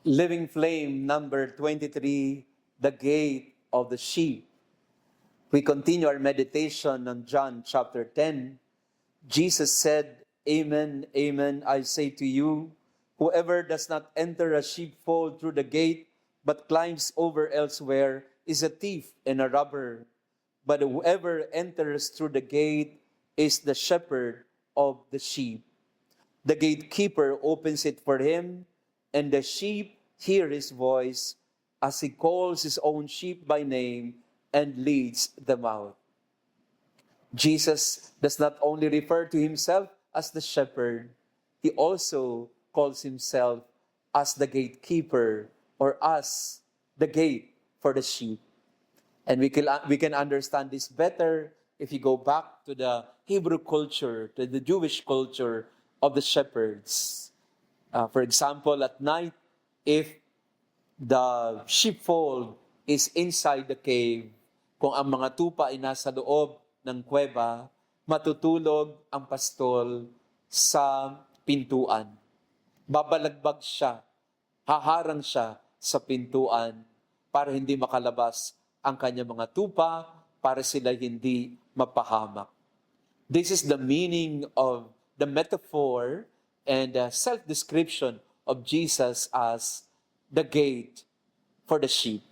Living Flame number 23, The Gate of the Sheep. We continue our meditation on John chapter 10. Jesus said, Amen, amen, I say to you, whoever does not enter a sheepfold through the gate, but climbs over elsewhere, is a thief and a robber. But whoever enters through the gate is the shepherd of the sheep. The gatekeeper opens it for him, and the sheep hear his voice as he calls his own sheep by name and leads them out. Jesus does not only refer to himself as the shepherd, he also calls himself as the gatekeeper or as the gate for the sheep. And we can understand this better if you go back to the Hebrew culture, to the Jewish culture of the shepherds. For example, at night, if the sheepfold is inside the cave, kung ang mga tupa ay nasa loob ng kuweba, matutulog ang pastol sa pintuan. Babalagbag siya, haharang siya sa pintuan para hindi makalabas ang kanyang mga tupa, para sila hindi mapahamak. This is the meaning of the metaphor and self-description of Jesus as the gate for the sheep.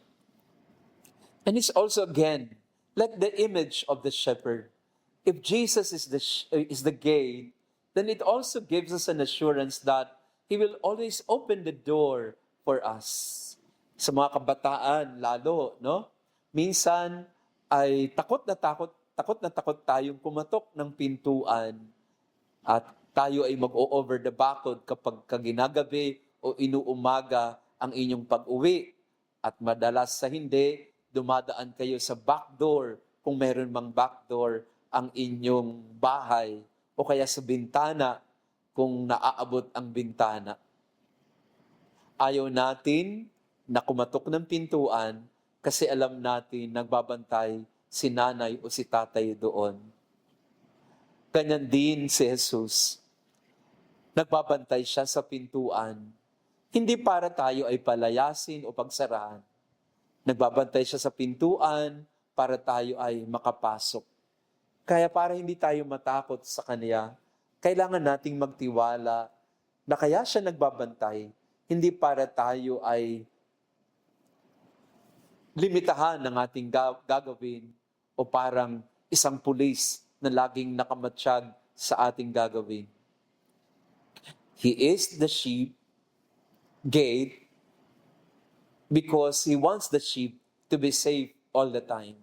And it's also, again, like the image of the shepherd. If Jesus is the gate, then it also gives us an assurance that He will always open the door for us. Sa mga kabataan, lalo, no? Minsan ay takot na takot tayong kumatok ng pintuan at tayo ay mag-o-over the backod kapag ginagabi o inuumaga ang inyong pag-uwi. At madalas sa hindi, dumadaan kayo sa backdoor kung meron mang backdoor ang inyong bahay o kaya sa bintana kung naaabot ang bintana. Ayaw natin na kumatok ng pintuan kasi alam natin nagbabantay si nanay o si tatay doon. Ganyan din si Jesus. Nagbabantay siya sa pintuan. Hindi para tayo ay palayasin o pagsarahan. Nagbabantay siya sa pintuan para tayo ay makapasok. Kaya para hindi tayo matakot sa Kanya, kailangan nating magtiwala na kaya siya nagbabantay, hindi para tayo ay limitahan ng ating gagawin o parang isang pulis na laging nakamatsyag sa ating gagawin. He is the sheep gate because He wants the sheep to be safe all the time.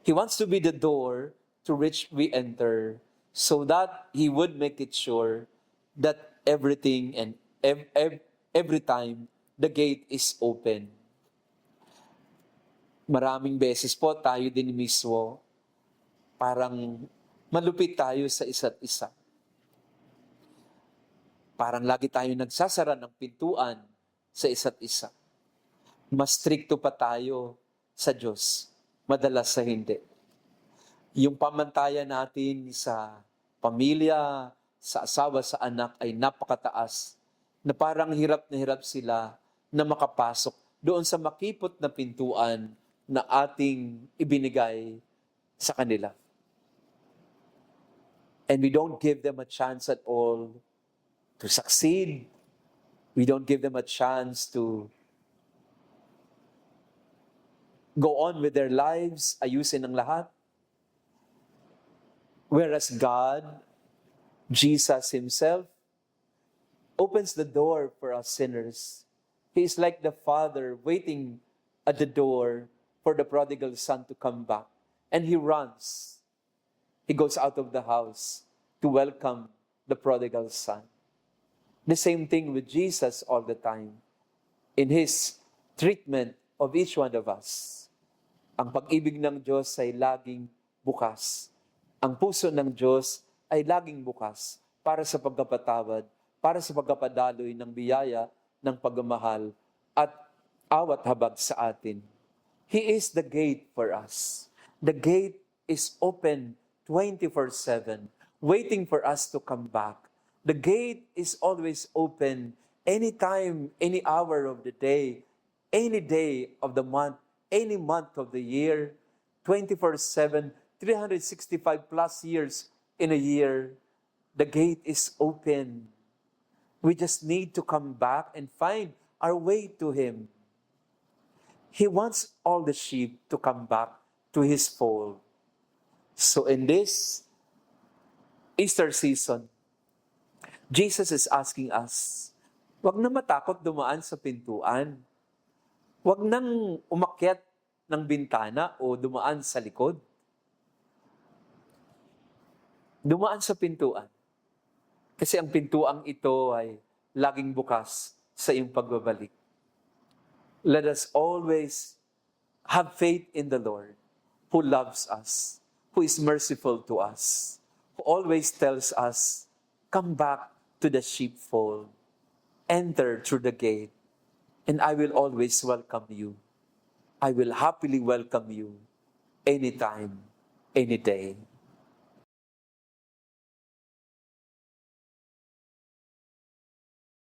He wants to be the door to which we enter so that He would make it sure that everything and every time the gate is open. Maraming beses po tayo din mismo parang malupit tayo sa isa't isa. Parang lagi tayo nagsasara ng pintuan sa isa't isa. Mas stricto pa tayo sa Diyos, madalas sa hindi. Yung pamantayan natin sa pamilya, sa asawa, sa anak ay napakataas na parang hirap na hirap sila na makapasok doon sa makipot na pintuan na ating ibinigay sa kanila. And we don't give them a chance at all to succeed. We don't give them a chance to go on with their lives, ayusin ang lahat. Whereas God, Jesus Himself, opens the door for us sinners. He is like the Father waiting at the door for the prodigal son to come back. And He runs. He goes out of the house to welcome the prodigal son. The same thing with Jesus all the time. In His treatment of each one of us, ang pag-ibig ng Diyos ay laging bukas. Ang puso ng Diyos ay laging bukas para sa pagkapatawad, para sa pagkapadaloy ng biyaya, ng pagmamahal, at awat habag sa atin. He is the gate for us. The gate is open 24/7, waiting for us to come back. The gate is always open anytime, any hour of the day, any day of the month, any month of the year, 24/7, 365 plus years in a year, the gate is open. We just need to come back and find our way to Him. He wants all the sheep to come back to His fold. So in this Easter season, Jesus is asking us, wag na matakot dumaan sa pintuan. Wag nang umakyat ng bintana o dumaan sa likod. Dumaan sa pintuan. Kasi ang pintuang ito ay laging bukas sa iyong pagbabalik. Let us always have faith in the Lord who loves us, who is merciful to us, who always tells us, come back to the sheepfold, enter through the gate, and I will always welcome you. I will happily welcome you anytime, any day.